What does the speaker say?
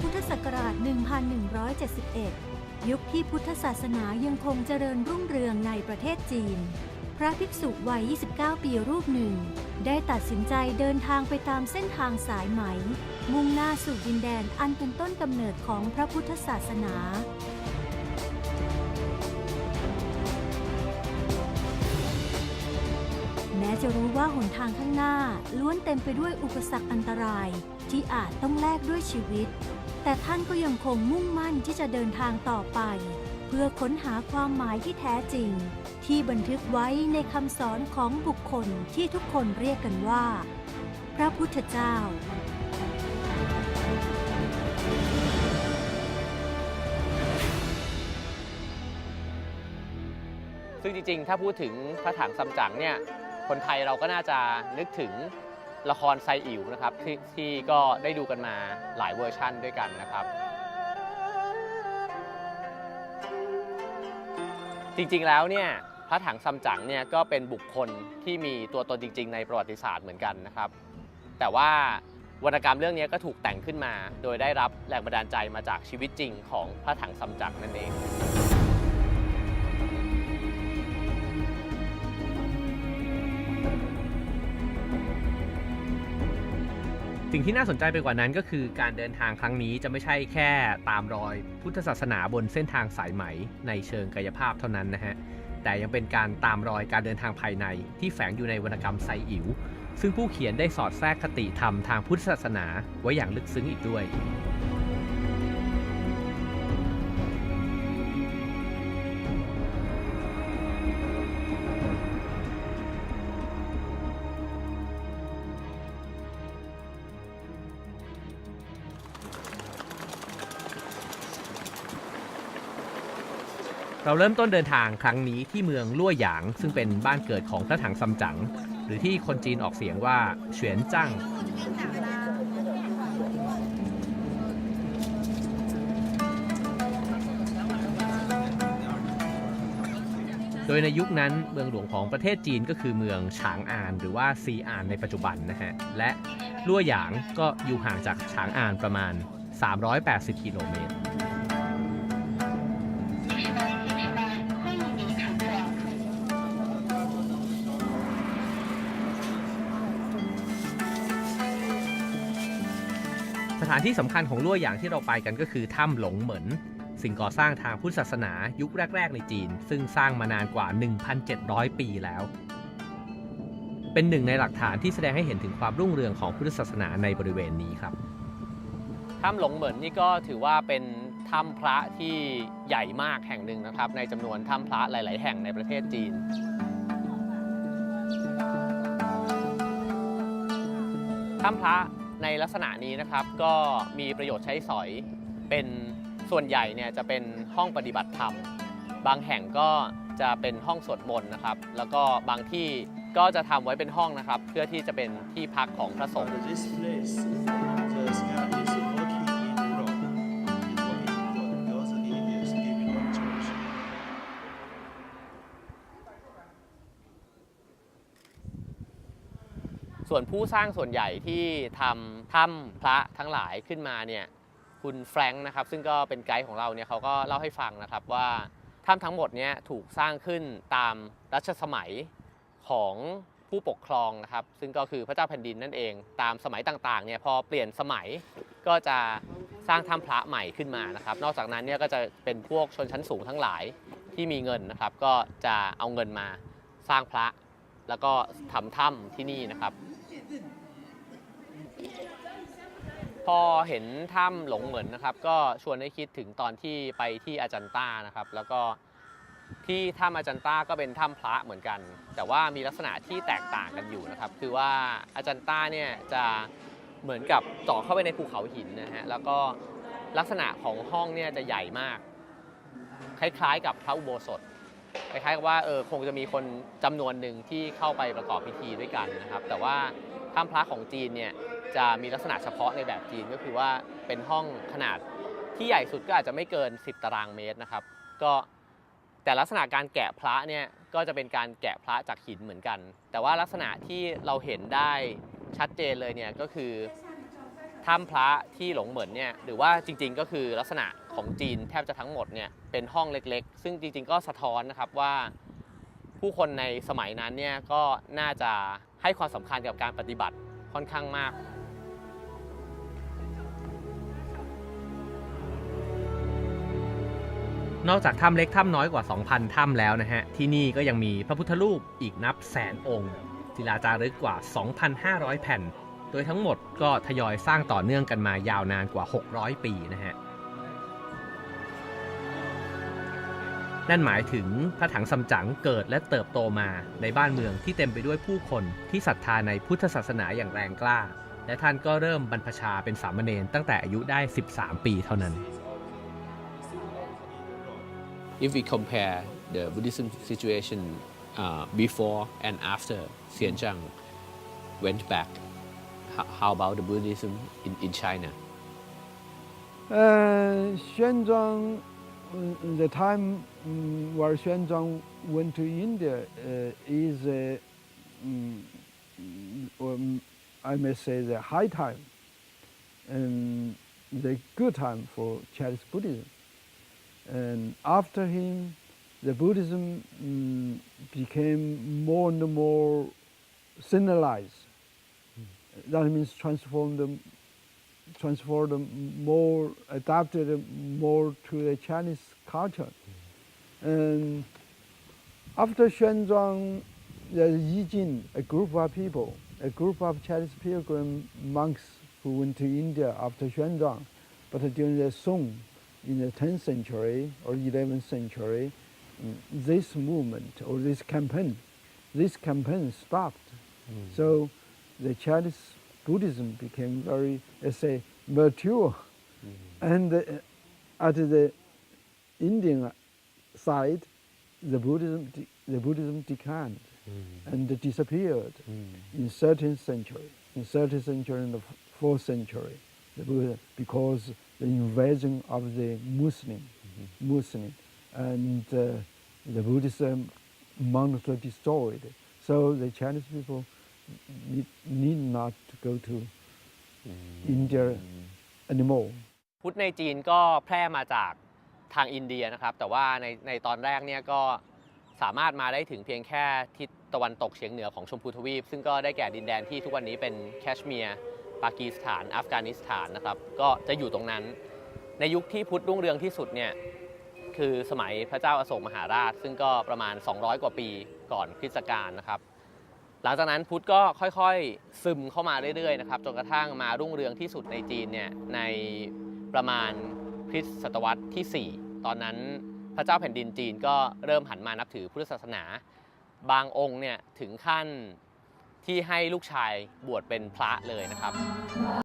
พุทธศักราช 1171 ยุคที่พุทธศาสนายังคงเจริญรุ่งเรืองในประเทศจีนพระภิกษุวัย 29 ปีรูปหนึ่งได้ตัดสินใจเดินทางไปตามเส้นทางสายไหมมุ่งหน้าสู่ดินแดนอันเป็นต้นกำเนิดของพระพุทธศาสนาแม้จะรู้ว่าหนทางข้างหน้าล้วนเต็มไปด้วยอุปสรรคอันตรายที่อาจต้องแลกด้วยชีวิตแต่ท่านก็ยังคงมุ่งมั่นที่จะเดินทางต่อไปเพื่อค้นหาความหมายที่แท้จริงที่บันทึกไว้ในคำสอนของบุคคลที่ทุกคนเรียกกันว่าพระพุทธเจ้าซึ่งจริงๆถ้าพูดถึงพระถังซัมจั๋งเนี่ยคนไทยเราก็น่าจะนึกถึงละครไซอิ๋วนะครับที่ก็ได้ดูกันมาหลายเวอร์ชั่นด้วยกันนะครับจริงๆแล้วเนี่ยพระถังซัมจั๋งเนี่ยก็เป็นบุคคลที่มีตัวตนจริงๆในประวัติศาสตร์เหมือนกันนะครับแต่ว่าวรรณกรรมเรื่องนี้ก็ถูกแต่งขึ้นมาโดยได้รับแรงบันดาลใจมาจากชีวิตจริงของพระถังซัมจั๋งนั่นเองสิ่งที่น่าสนใจไปกว่านั้นก็คือการเดินทางครั้งนี้จะไม่ใช่แค่ตามรอยพุทธศาสนาบนเส้นทางสายไหมในเชิงกายภาพเท่านั้นนะฮะแต่ยังเป็นการตามรอยการเดินทางภายในที่แฝงอยู่ในวรรณกรรมไซอิ๋วซึ่งผู้เขียนได้สอดแทรกคติธรรมทางพุทธศาสนาไว้อย่างลึกซึ้งอีกด้วยเราเริ่มต้นเดินทางครั้งนี้ที่เมืองลั่วหยางซึ่งเป็นบ้านเกิดของพระถังซัมจั๋งหรือที่คนจีนออกเสียงว่าเฉวียนจั่งโดยในยุคนั้นเมืองหลวงของประเทศจีนก็คือเมืองฉางอานหรือว่าซีอานในปัจจุบันนะฮะและลั่วหยางก็อยู่ห่างจากฉางอานประมาณ380กิโลเมตรสถานที่สำคัญของลั่วหยางที่เราไปกันก็คือถ้ำหลงเหมินสิ่งก่อสร้างทางพุทธศาสนายุคแรกๆในจีนซึ่งสร้างมานานกว่า 1,700 ปีแล้วเป็นหนึ่งในหลักฐานที่แสดงให้เห็นถึงความรุ่งเรืองของพุทธศาสนาในบริเวณนี้ครับถ้ำหลงเหมินนี่ก็ถือว่าเป็นถ้ำพระที่ใหญ่มากแห่งหนึ่งนะครับในจำนวนถ้ำพระหลายๆแห่งในประเทศจีนถ้ำพระในลักษณะนี้นะครับก็มีประโยชน์ใช้สอยเป็นส่วนใหญ่เนี่ยจะเป็นห้องปฏิบัติธรรมบางแห่งก็จะเป็นห้องสวดมนต์นะครับแล้วก็บางที่ก็จะทำไว้เป็นห้องนะครับเพื่อที่จะเป็นที่พักของพระสงฆ์ส่วนผู้สร้างส่วนใหญ่ที่ทำถ้ำพระทั้งหลายขึ้นมาเนี่ยคุณแฟรงค์นะครับซึ่งก็เป็นไกด์ของเราเนี่ยเขาก็เล่าให้ฟังนะครับว่าถ้ำทั้งหมดเนี่ยถูกสร้างขึ้นตามรัชสมัยของผู้ปกครองนะครับซึ่งก็คือพระเจ้าแผ่นดินนั่นเองตามสมัยต่างๆเนี่ยพอเปลี่ยนสมัยก็จะสร้างถ้ำพระใหม่ขึ้นมานะครับนอกจากนั้นเนี่ยก็จะเป็นพวกชนชั้นสูงทั้งหลายที่มีเงินนะครับก็จะเอาเงินมาสร้างพระแล้วก็ทำถ้ำที่นี่นะครับพอเห็นถ้ำหลงเหมินนะครับก็ชวนให้คิดถึงตอนที่ไปที่อาจันต้านะครับแล้วก็ที่ถ้ำอาจันต้าก็เป็นถ้ำพระเหมือนกันแต่ว่ามีลักษณะที่แตกต่างกันอยู่นะครับคือว่าอาจันต้าเนี่ยจะเหมือนกับเจาะเข้าไปในภูเขาหินนะฮะแล้วก็ลักษณะของห้องเนี่ยจะใหญ่มากคล้ายๆกับพระอุโบสถคล้ายๆกับว่าคงจะมีคนจำนวนหนึ่งที่เข้าไปประกอบพิธีด้วยกันนะครับแต่ว่าถ้ำพระของจีนเนี่ยจะมีลักษณะเฉพาะในแบบจีนก็คือว่าเป็นห้องขนาดที่ใหญ่สุดก็อาจจะไม่เกิน10ตารางเมตรนะครับก็แต่ลักษณะการแกะพระเนี่ยก็จะเป็นการแกะพระจากหินเหมือนกันแต่ว่าลักษณะที่เราเห็นได้ชัดเจนเลยเนี่ยก็คือ ถ้ำพระที่หลงเหมินเนี่ยหรือว่าจริงๆก็คือลักษณะของจีนแทบจะทั้งหมดเนี่ยเป็นห้องเล็กๆซึ่งจริงๆก็สะท้อนนะครับว่าผู้คนในสมัยนั้นเนี่ยก็น่าจะให้ความสำคัญกับการปฏิบัติค่อนข้างมากนอกจากถ้ำเล็กถ้ำน้อยกว่า 2,000 ถ้ำแล้วนะฮะที่นี่ก็ยังมีพระพุทธรูปอีกนับแสนองค์ศิลาจารึกกว่า 2,500 แผ่นโดยทั้งหมดก็ทยอยสร้างต่อเนื่องกันมายาวนานกว่า 600 ปีนะฮะนั่นหมายถึงพระถังซัมจั๋งเกิดและเติบโตมาในบ้านเมืองที่เต็มไปด้วยผู้คนที่ศรัทธาในพุทธศาสนาอย่างแรงกล้าและท่านก็เริ่มบรรพชาเป็นสามเณรตั้งแต่อายุได้ 13 ปีเท่านั้น If we compare the Buddhism situation before and after Xianzhang went back, how about the Buddhism in China? Xuanzang, the time where Xuanzang went to India is, I may say, the high time and the good time for Chinese Buddhism. And after him, the Buddhism became more and more signalized. That means transformed more, adapted more to the Chinese culture. And after Xuanzang, there's Yijin, a group of people, a group of Chinese pilgrim monks who went to India after Xuanzang. But during the Song, in the 10th century or 11th century, this movement or this campaign stopped. So the Chinese Buddhism became very, let's say, mature. And at the Indian side, the Buddhism declined and disappeared in 13th century. In 13th century and the 4th century, the Buddha, because the invasion of the Muslim, and the Buddhism monastery destroyed. So the Chinese people need not to go to India anymore. พุทธในจีนก็แพร่มาจากทางอินเดียนะครับแต่ว่าในตอนแรกเนี่ยก็สามารถมาได้ถึงเพียงแค่ทิศตะวันตกเฉียงเหนือของชมพูทวีปซึ่งก็ได้แก่ดินแดนที่ทุกวันนี้เป็นแคชเมียร์ปากีสถานอัฟกานิสถานนะครับก็จะอยู่ตรงนั้นในยุคที่พุทธรุ่งเรืองที่สุดเนี่ยคือสมัยพระเจ้าอโศกมหาราชซึ่งก็ประมาณ200กว่าปีก่อนคริสตกาลนะครับหลังจากนั้นพุทธก็ค่อยๆซึมเข้ามาเรื่อยๆนะครับจนกระทั่งมารุ่งเรืองที่สุดในจีนเนี่ยในประมาณคริสตศตวรรษที่ 4ตอนนั้นพระเจ้าแผ่นดินจีนก็เริ่มหันมานับถือพุทธศาสนาบางองค์เนี่ยถึงขั้นที่ให้ลูกชายบวชเป็นพระเลยนะครับ